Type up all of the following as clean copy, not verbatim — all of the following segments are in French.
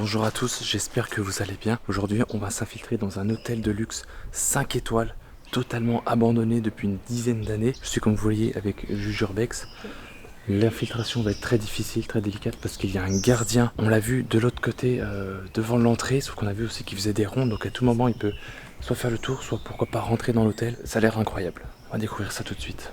Bonjour à tous, j'espère que vous allez bien. Aujourd'hui, on va s'infiltrer dans un hôtel de luxe 5 étoiles, totalement abandonné depuis une dizaine d'années. Je suis, comme vous voyez, avec Jujurbex. L'infiltration va être très difficile, très délicate parce qu'il y a un gardien. On l'a vu de l'autre côté, devant l'entrée, sauf qu'on a vu aussi qu'il faisait des rondes. Donc à tout moment, il peut soit faire le tour, soit pourquoi pas rentrer dans l'hôtel. Ça a l'air incroyable. On va découvrir ça tout de suite.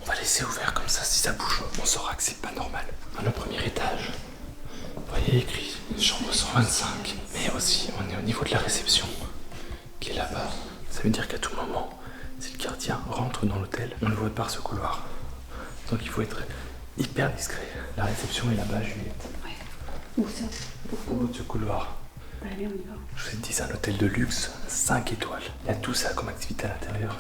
On va laisser ouvert comme ça, si ça bouge, on saura que c'est pas normal. Dans le premier étage, vous voyez écrit chambre 125. Mais aussi, on est au niveau de la réception, qui est là-bas. Ça veut dire qu'à tout moment, si le gardien rentre dans l'hôtel, on le voit par ce couloir. Donc il faut être hyper discret. La réception est là-bas, Juliette. Ouais. Où ça? Au bout de ce couloir. Allez, on y va. Je vous ai dit, c'est un hôtel de luxe, 5 étoiles. Il y a tout ça comme activité à l'intérieur.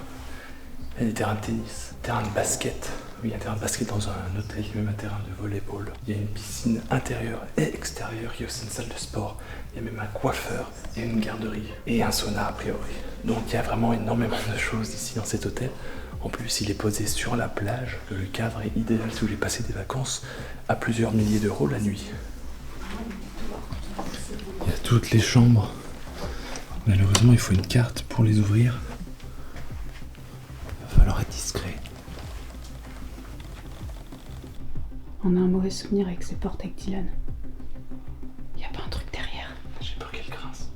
Il y a des terrains de tennis, terrain de basket. Oui, il y a un terrain de basket dans un hôtel, il y a même un terrain de volleyball. Il y a une piscine intérieure et extérieure, il y a aussi une salle de sport. Il y a même un coiffeur, il y a une garderie et un sauna a priori. Donc il y a vraiment énormément de choses ici dans cet hôtel. En plus, il est posé sur la plage. Le cadre est idéal si vous voulez passer des vacances à plusieurs milliers d'euros la nuit. Il y a toutes les chambres. Malheureusement, il faut une carte pour les ouvrir. Il va falloir être discret. On a un mauvais souvenir avec ces portes avec Dylan. Y a pas un truc derrière? J'ai peur qu'elle grince.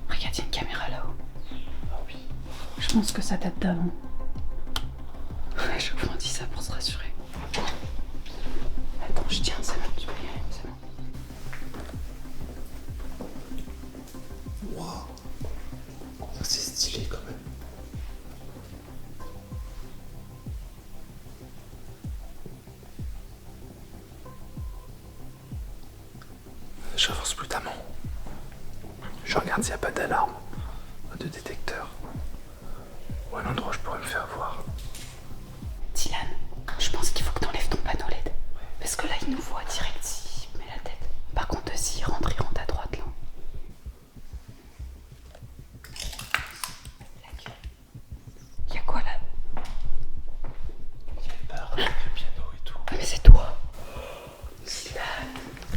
Regarde, y a une caméra là-haut. Ah oui. Je pense que ça date d'avant. Je vous dis ça pour se rassurer. Attends, je tiens, c'est bon, tu peux y aller, c'est bon. Waouh. Ça c'est stylé quand même. J'avance prudemment. Je regarde s'il n'y a pas d'alarme, de détecteur, ou un endroit où je pourrais me faire voir. Dylan, je pense qu'il faut que t'enlèves ton panneau LED. Parce que là, il nous voit direct s'il met la tête. Par contre, s'il rentre, il rentre à droite là. Y'a quoi là? Il y a une barre avec le piano et tout. Ah, mais c'est toi. Dylan.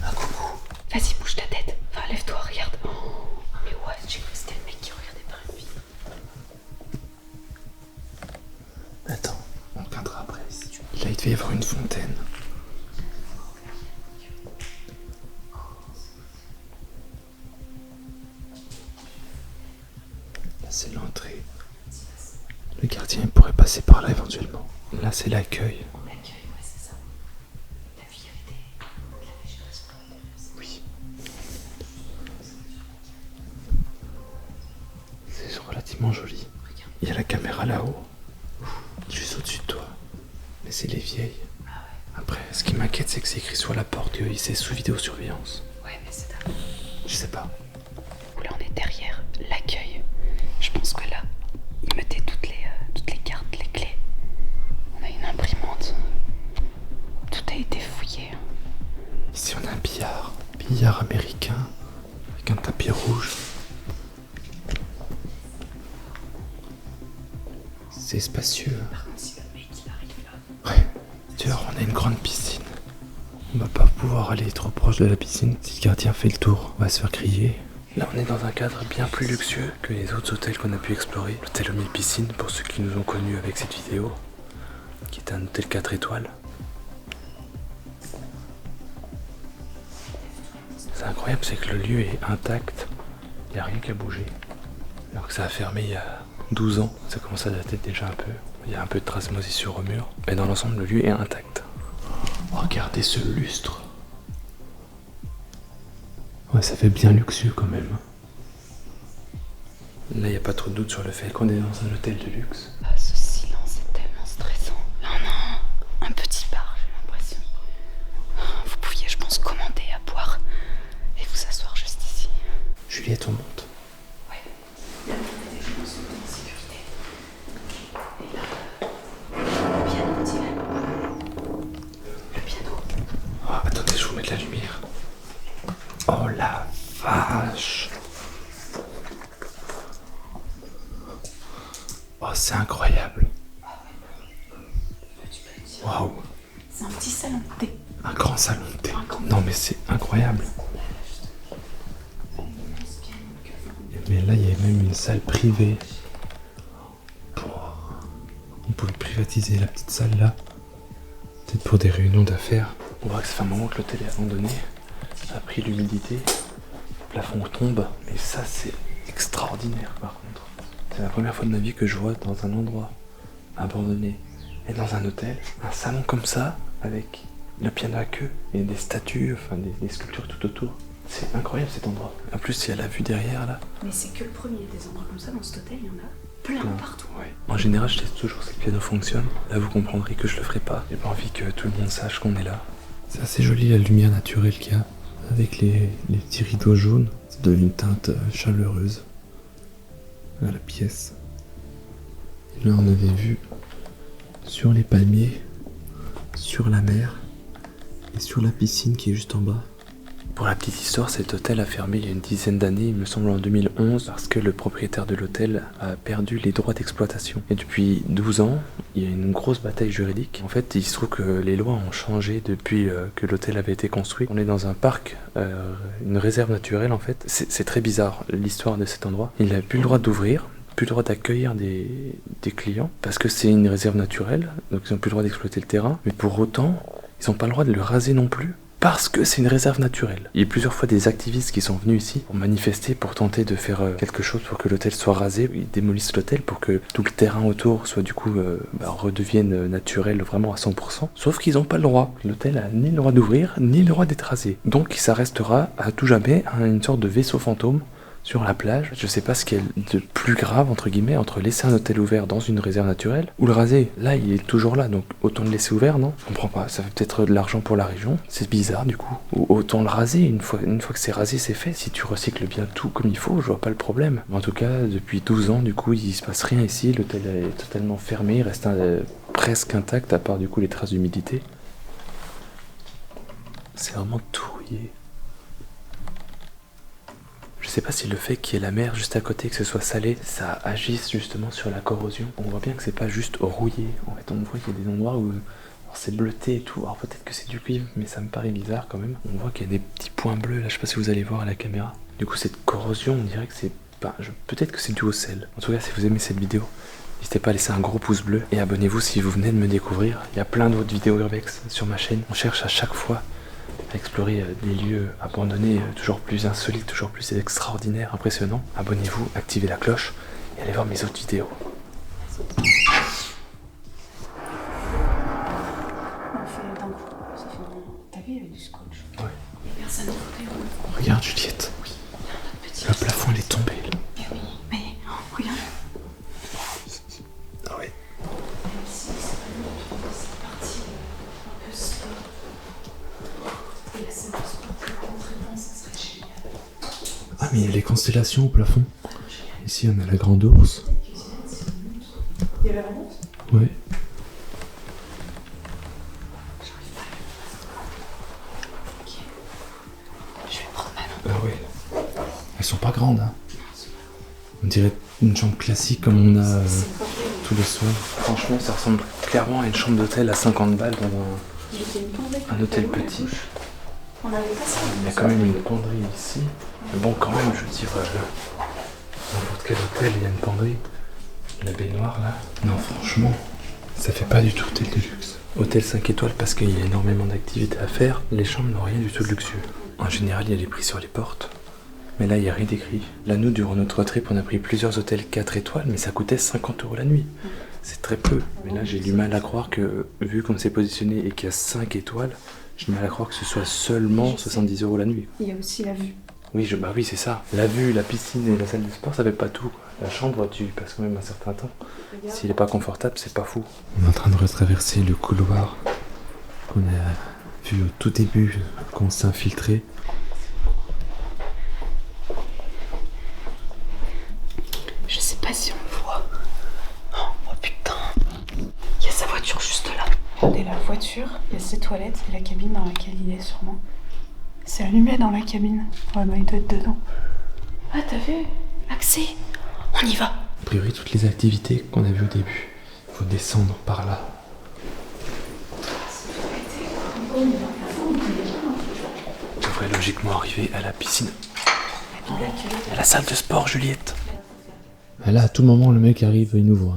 Un coucou. Vas-y, bouge ta tête. Enfin, lève-toi, regarde. Oh, mais ouais, j'ai cru que c'était le mec qui regardait par une vitre. Attends, on regardera après ici. Là, il devait y avoir une fontaine. Là, c'est l'entrée. Le gardien pourrait passer par là éventuellement. Là, c'est l'accueil. L'accueil, ouais, c'est ça. T'as vu, il y avait des régénérations intérieures. Oui. C'est relativement joli. Il y a la caméra là-haut, juste au-dessus de toi. Mais c'est les vieilles. Après, ce qui m'inquiète, c'est que c'est écrit sur la porte que c'est sous vidéosurveillance. Ouais, mais c'est d'accord. Je sais pas. Là, on est derrière l'accueil. Je pense que là, ils mettaient toutes les cartes, les clés. On a une imprimante. Tout a été fouillé. Ici, on a un billard. Billard américain, avec un tapis rouge. C'est spacieux. Par contre, si le mec il arrive là. Ouais. D'ailleurs, on a une grande piscine. On va pas pouvoir aller trop proche de la piscine. Si le gardien fait le tour, on va se faire griller. Là, on est dans un cadre bien plus luxueux que les autres hôtels qu'on a pu explorer. L'hôtel aux 1000 piscines, pour ceux qui nous ont connus avec cette vidéo, qui est un hôtel 4 étoiles. C'est incroyable, c'est que le lieu est intact. Il n'y a rien qu'à bouger. Alors que ça a fermé il y a 12 ans. Ça commence à dater déjà un peu. Il y a un peu de traces moisissures au mur. Mais dans l'ensemble, le lieu est intact. Regardez ce lustre. Ouais, ça fait bien luxueux quand même. Là, il n'y a pas trop de doute sur le fait qu'on est dans un hôtel de luxe. Ah, ce silence est tellement stressant. Là, on a un petit bar, j'ai l'impression. Vous pouviez, je pense, commander à boire et vous asseoir juste ici. Juliette, on monte. Ouais. Il y a des gens en sécurité. Et là, le piano, Dylan. Le piano. Oh, attendez, je vous mets de la lumière. Oh la vache. c'est incroyable. Waouh. C'est un petit salon de thé. Un grand salon de thé. Non mais c'est incroyable. Mais là il y a même une salle privée. On pouvait privatiser la petite salle là. Peut-être pour des réunions d'affaires. On voit que ça fait un moment que l'hôtel est abandonné. A pris l'humidité. Le plafond tombe. Mais ça c'est extraordinaire par contre. C'est la première fois de ma vie que je vois dans un endroit abandonné et dans un hôtel un salon comme ça avec le piano à queue et des statues, enfin des sculptures tout autour. C'est incroyable cet endroit. En plus il y a la vue derrière là. Mais c'est que le premier des endroits comme ça dans cet hôtel, il y en a plein partout. Ouais. En général je teste toujours si le piano fonctionne. Là vous comprendrez que je le ferai pas. J'ai pas envie que tout le monde sache qu'on est là. C'est assez joli la lumière naturelle qu'il y a avec les petits rideaux jaunes. Ça donne une teinte chaleureuse à la pièce. Et là on avait vu sur les palmiers, sur la mer et sur la piscine qui est juste en bas. Pour la petite histoire, cet hôtel a fermé il y a une dizaine d'années, il me semble en 2011, parce que le propriétaire de l'hôtel a perdu les droits d'exploitation. Et depuis 12 ans, il y a une grosse bataille juridique. En fait, il se trouve que les lois ont changé depuis que l'hôtel avait été construit. On est dans un parc, une réserve naturelle en fait. C'est très bizarre l'histoire de cet endroit. Il n'a plus le droit d'ouvrir, plus le droit d'accueillir des clients, parce que c'est une réserve naturelle, donc ils n'ont plus le droit d'exploiter le terrain. Mais pour autant, ils n'ont pas le droit de le raser non plus. Parce que c'est une réserve naturelle. Il y a plusieurs fois des activistes qui sont venus ici pour manifester, pour tenter de faire quelque chose pour que l'hôtel soit rasé. Ils démolissent l'hôtel pour que tout le terrain autour soit du coup redevienne naturel vraiment à 100%. Sauf qu'ils n'ont pas le droit. L'hôtel a ni le droit d'ouvrir, ni le droit d'être rasé. Donc ça restera à tout jamais une sorte de vaisseau fantôme sur la plage. Je sais pas ce qu'il y a de plus grave entre guillemets entre laisser un hôtel ouvert dans une réserve naturelle ou le raser. Là il est toujours là, donc autant le laisser ouvert, non? Je comprends pas, ça fait peut-être de l'argent pour la région, c'est bizarre du coup. Ou autant le raser, une fois que c'est rasé c'est fait. Si tu recycles bien tout comme il faut, je vois pas le problème. Mais en tout cas depuis 12 ans du coup il se passe rien ici, l'hôtel est totalement fermé, il reste presque intact à part du coup les traces d'humidité. C'est vraiment tout rouillé. Je sais pas si le fait qu'il y ait la mer juste à côté, que ce soit salé, ça agisse justement sur la corrosion. On voit bien que c'est pas juste rouillé. En fait, on voit qu'il y a des endroits où c'est bleuté et tout. Alors peut-être que c'est du cuivre, mais ça me paraît bizarre quand même. On voit qu'il y a des petits points bleus là, je sais pas si vous allez voir à la caméra. Du coup, cette corrosion, on dirait que c'est pas. Peut-être que c'est dû au sel. En tout cas, si vous aimez cette vidéo, n'hésitez pas à laisser un gros pouce bleu et abonnez-vous si vous venez de me découvrir. Il y a plein d'autres vidéos urbex sur ma chaîne. On cherche à chaque fois à explorer des lieux abandonnés toujours plus insolites, toujours plus extraordinaires, impressionnants. Abonnez-vous, activez la cloche et allez voir mes autres vidéos. On fait d'un coup, ça fait un... T'as vu, il y avait du scotch. Ouais. Il y a personne à côté. Regarde Juliette, Oui, il y a un autre petit... le plafond il est tombé là. Mais oui, mais regarde. Ah ouais. Même si c'est pas nous qui avons cette partie un peu sport. Et la salle de sport pour rentrer dedans, ça serait génial. Ah mais il y a les constellations au plafond. Ici on a la grande ours. Il y avait la bourse. Ouais. Ok. Je vais prendre ma lampe. Ah ouais. Elles sont pas grandes hein. On dirait une chambre classique comme on a tous les soirs. Franchement ça ressemble clairement à une chambre d'hôtel à 50 balles dans un hôtel petit. On avait pas ça. Il y a quand même une penderie ici. Mais bon quand même je veux dire n'importe quel hôtel il y a une penderie. La baignoire là. Non franchement ça fait pas du tout hôtel de luxe. Hôtel 5 étoiles parce qu'il y a énormément d'activités à faire. Les chambres n'ont rien du tout de luxueux. En général il y a les prix sur les portes. Mais là il n'y a rien d'écrit. Là nous durant notre trip on a pris plusieurs hôtels 4 étoiles mais ça coûtait 50 € la nuit. C'est très peu. Mais là j'ai du mal à croire que vu comme c'est positionné et qu'il y a 5 étoiles, j'ai du mal à croire que ce soit seulement 70 € la nuit. Il y a aussi la vue. Oui, bah oui, c'est ça. La vue, la piscine et la salle de sport, ça fait pas tout, quoi. La chambre, tu y passes quand même un certain temps. S'il est pas confortable, c'est pas fou. On est en train de retraverser le couloir qu'on a vu au tout début, qu'on s'est infiltré. Je sais pas si on le voit. Oh putain. Il y a sa voiture juste là. Regardez la voiture, il y a ses toilettes et la cabine dans laquelle il est sûrement. C'est allumé dans la cabine. Ouais, bah il doit être dedans. Ah, t'as vu? Accès. On y va. priori toutes les activités qu'on a vues au début. Il faut descendre par là. On devrait logiquement arriver à la piscine. À la salle de sport, Juliette. Et là, à tout moment, le mec arrive, il nous voit.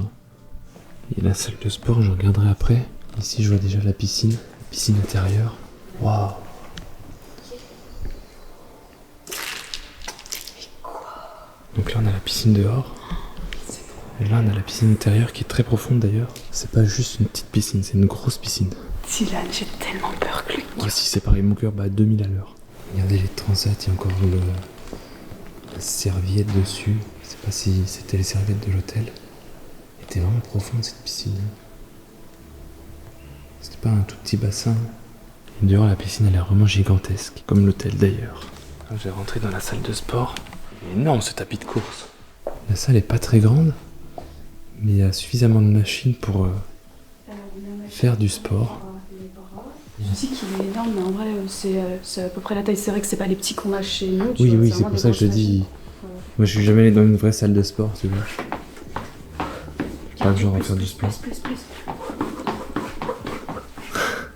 Et la salle de sport, je regarderai après. Ici, je vois déjà la piscine intérieure. Waouh. Donc là, on a la piscine dehors. Et là, on a la piscine intérieure qui est très profonde d'ailleurs. C'est pas juste une petite piscine, c'est une grosse piscine. Dylan, j'ai tellement peur que lui. Moi, si c'est pareil, mon cœur bat à 2000 à l'heure. Regardez les transats, il y a encore la serviette dessus. Je sais pas si c'était les serviettes de l'hôtel. Elle était vraiment profonde cette piscine. C'était pas un tout petit bassin. Et dehors, la piscine, elle est vraiment gigantesque. Comme l'hôtel d'ailleurs. J'ai rentré dans la salle de sport. Il est énorme ce tapis de course. La salle est pas très grande, mais il y a suffisamment de machines pour faire du sport. Je dis qu'il est énorme, mais en vrai, c'est à peu près la taille. C'est vrai que c'est pas les petits qu'on a chez nous. Oui, c'est pour ça que je te dis. Moi, je suis jamais allé dans une vraie salle de sport, tu vois. J'ai pas le genre à faire du sport. Plus.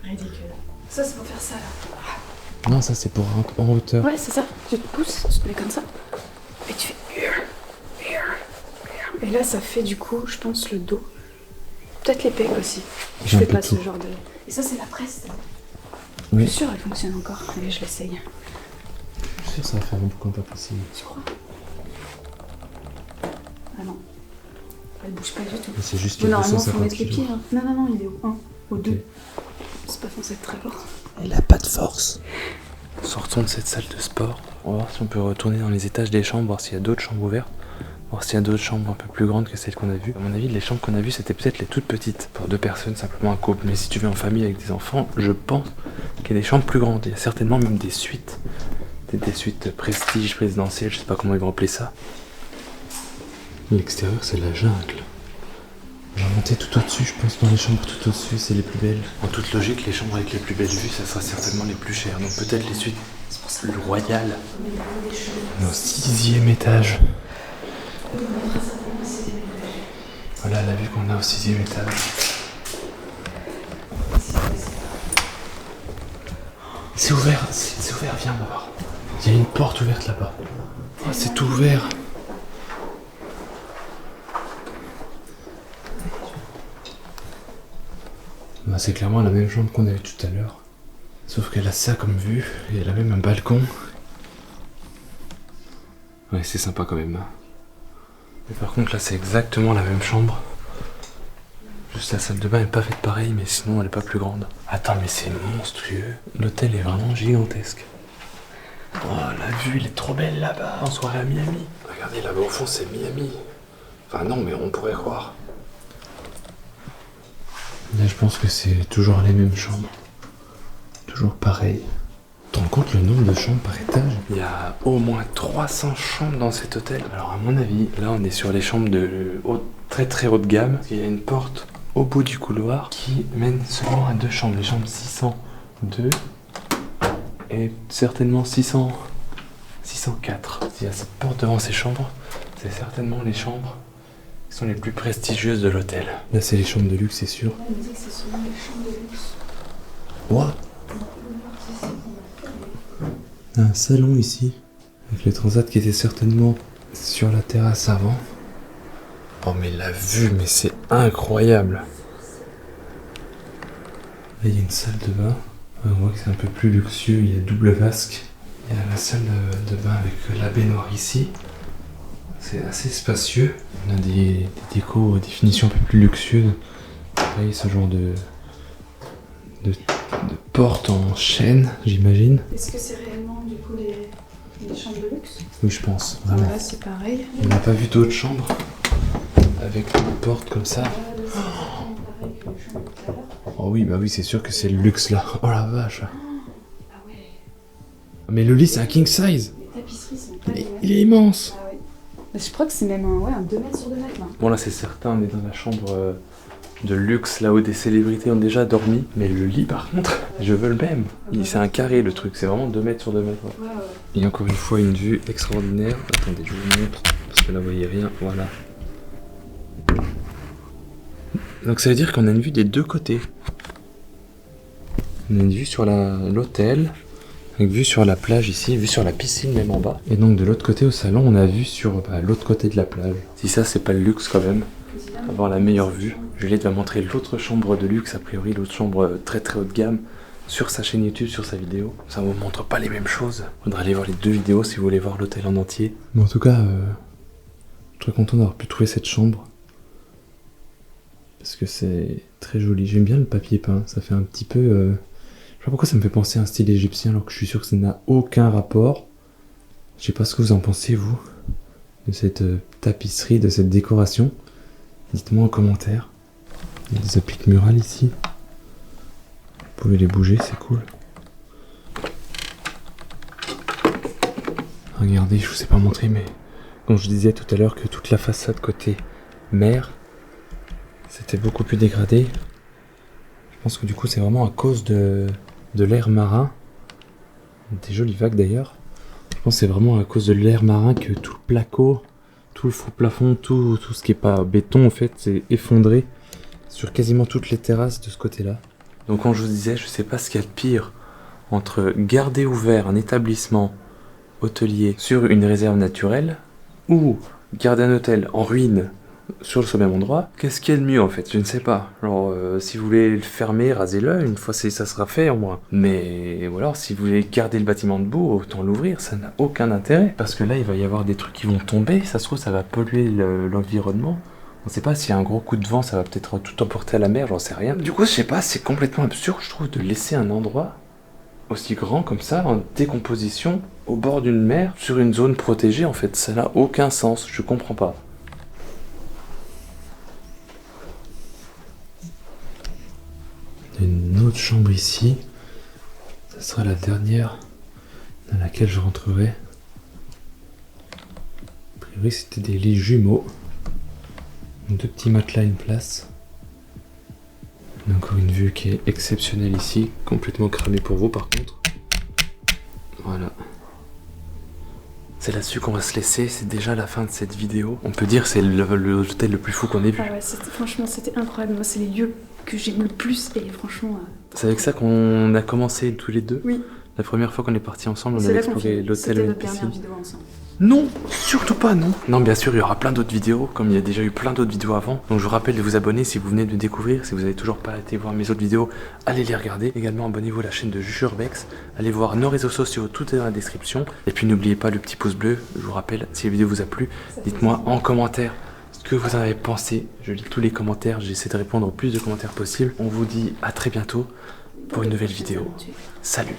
Ridicule. Ça, c'est pour faire ça, là. Non, ça, c'est pour en hauteur. Ouais, c'est ça. Tu te pousses, tu te mets comme ça. Et tu fais... Et là, ça fait du coup, je pense, le dos. Peut-être les pecs aussi. Je fais pas ce genre de... Et ça, c'est la presse. Oui. Je suis sûre, elle fonctionne encore. Allez, je l'essaye. Je suis sûr que ça va faire beaucoup pas possible. Tu crois? Ah non. Elle bouge pas du tout. Mais c'est juste Bon, qu'il y a normalement, faut 250 mettre les pieds. kilos. Hein. Non, il est au 1, au 2. Ok. C'est pas censé être très fort. Elle a pas de force. Sortons de cette salle de sport. On va voir si on peut retourner dans les étages des chambres, voir s'il y a d'autres chambres ouvertes. Voir s'il y a d'autres chambres un peu plus grandes que celles qu'on a vues. À mon avis, les chambres qu'on a vues, c'était peut-être les toutes petites. Pour 2 personnes, simplement un couple. Mais si tu viens en famille avec des enfants, je pense qu'il y a des chambres plus grandes. Il y a certainement même des suites. Des suites prestige, présidentielles, je sais pas comment ils vont appeler ça. L'extérieur, c'est la jungle. On va monter tout au-dessus, je pense, dans les chambres tout au-dessus, c'est les plus belles. En toute logique, les chambres avec les plus belles vues, ça sera certainement les plus chères. Donc peut-être les suites plus royales. On est au 6e étage. Voilà la vue qu'on a au 6e étage. C'est ouvert, viens voir. Il y a une porte ouverte là-bas. Oh, c'est tout ouvert. Bah, c'est clairement la même chambre qu'on a vue tout à l'heure. Sauf qu'elle a ça comme vue et elle a même un balcon. Ouais, c'est sympa quand même. Mais par contre, là, c'est exactement la même chambre. Juste la salle de bain n'est pas faite pareil, mais sinon, elle est pas plus grande. Attends, mais c'est monstrueux. L'hôtel est vraiment gigantesque. Oh, la vue, elle est trop belle là-bas, en soirée à Miami. Regardez, là-bas au fond, c'est Miami. Enfin, non, mais on pourrait croire. Là, je pense que c'est toujours les mêmes chambres. Toujours pareil. Tu te rends compte le nombre de chambres par étage? Il y a au moins 300 chambres dans cet hôtel. Alors à mon avis, là on est sur les chambres de très très haut de gamme. Il y a une porte au bout du couloir qui mène seulement à 2 chambres. Les chambres 602 et certainement 604. Il y a cette porte devant ces chambres. C'est certainement les chambres qui sont les plus prestigieuses de l'hôtel. Là c'est les chambres de luxe, c'est sûr. Elle me dit que c'est seulement les chambres de luxe. What? Un salon ici, avec le transat qui était certainement sur la terrasse avant. Oh mais la vue, mais c'est incroyable. Là il y a une salle de bain, on voit que c'est un peu plus luxueux, il y a double vasque. Il y a la salle de bain avec la baignoire ici. C'est assez spacieux. On a des décos de définition un peu plus luxueuses. Pareil, ce genre de porte en chêne, j'imagine. Est-ce que c'est réellement du coup les chambres de luxe? Oui, je pense, vraiment. Là, c'est pareil. On n'a pas vu d'autres chambres avec une porte comme ça. Oh oui, bah oui, c'est sûr que c'est le luxe là. Oh la vache. Ah ouais. Mais le lit, c'est un king size. Les tapisseries sont pas Il est immense. Ah ouais. Mais je crois que c'est même un 2 mètres sur 2 mètres là. Bon là, c'est certain, on est dans la chambre de luxe, là où des célébrités ont déjà dormi. Mais le lit, par contre, je veux le même. C'est un carré le truc, c'est vraiment 2 mètres sur 2 mètres. Ouais. Ouais. Il y a encore une fois une vue extraordinaire. Attendez, je vous montre, parce que là, vous voyez rien. Voilà. Donc ça veut dire qu'on a une vue des deux côtés. On a une vue sur l'hôtel, avec vue sur la plage ici, vue sur la piscine même en bas. Et donc de l'autre côté au salon, on a vue sur l'autre côté de la plage. Si ça c'est pas le luxe quand même, avoir la meilleure vue. Juliette va montrer l'autre chambre de luxe, a priori l'autre chambre très très haut de gamme, sur sa chaîne YouTube, sur sa vidéo. Ça vous montre pas les mêmes choses. Faudra aller voir les deux vidéos si vous voulez voir l'hôtel en entier. Mais en tout cas, je suis très content d'avoir pu trouver cette chambre. Parce que c'est très joli. J'aime bien le papier peint. Ça fait un petit peu... Je sais pas pourquoi ça me fait penser à un style égyptien alors que je suis sûr que ça n'a aucun rapport. Je sais pas ce que vous en pensez vous, de cette tapisserie, de cette décoration. Dites-moi en commentaire. Il y a des appliques murales ici. Vous pouvez les bouger, c'est cool. Regardez, je vous ai pas montré, mais comme je disais tout à l'heure que toute la façade côté mer, c'était beaucoup plus dégradé. Je pense que du coup c'est vraiment à cause de l'air marin. Des jolies vagues d'ailleurs. Je pense que c'est vraiment à cause de l'air marin que tout le placo, tout le faux plafond, tout ce qui est pas béton en fait, c'est effondré sur quasiment toutes les terrasses de ce côté-là. Donc comme je vous disais, je sais pas ce qu'il y a de pire entre garder ouvert un établissement hôtelier sur une réserve naturelle ou garder un hôtel en ruine sur ce même endroit. Qu'est-ce qu'il y a de mieux en fait? Je ne sais pas. Alors si vous voulez le fermer, rasez-le, une fois ça sera fait au moins. Mais ou alors si vous voulez garder le bâtiment debout, autant l'ouvrir, ça n'a aucun intérêt. Parce que là il va y avoir des trucs qui vont tomber, ça se trouve ça va polluer l'environnement. On sait pas s'il y a un gros coup de vent, ça va peut-être tout emporter à la mer, j'en sais rien. Du coup je sais pas, c'est complètement absurde je trouve de laisser un endroit aussi grand comme ça, en décomposition, au bord d'une mer, sur une zone protégée en fait. Ça n'a aucun sens, je comprends pas. Une autre chambre ici, ça sera la dernière dans laquelle je rentrerai. A priori c'était des lits jumeaux, deux petits matelas, une place. On a encore une vue qui est exceptionnelle ici, complètement cramée pour vous par contre. Voilà. C'est là-dessus qu'on va se laisser, c'est déjà la fin de cette vidéo. On peut dire que c'est l'hôtel le plus fou qu'on ait vu. Ah ouais, franchement c'était incroyable, moi c'est les lieux que j'aime le plus et franchement... C'est avec ça qu'on a commencé tous les deux. Oui. La première fois qu'on est partis ensemble, on avait exploré l'hôtel. C'était notre dernière vidéo ensemble. Non, surtout pas, non. Non, bien sûr, il y aura plein d'autres vidéos, comme il y a déjà eu plein d'autres vidéos avant. Donc je vous rappelle de vous abonner si vous venez de me découvrir. Si vous n'avez toujours pas été voir mes autres vidéos, allez les regarder. Également, abonnez-vous à la chaîne de Jurbex. Allez voir nos réseaux sociaux, tout est dans la description. Et puis n'oubliez pas le petit pouce bleu. Je vous rappelle, si la vidéo vous a plu, dites-moi en commentaire ce que vous en avez pensé. Je lis tous les commentaires, j'essaie de répondre au plus de commentaires possible. On vous dit à très bientôt pour une nouvelle vidéo. Salut!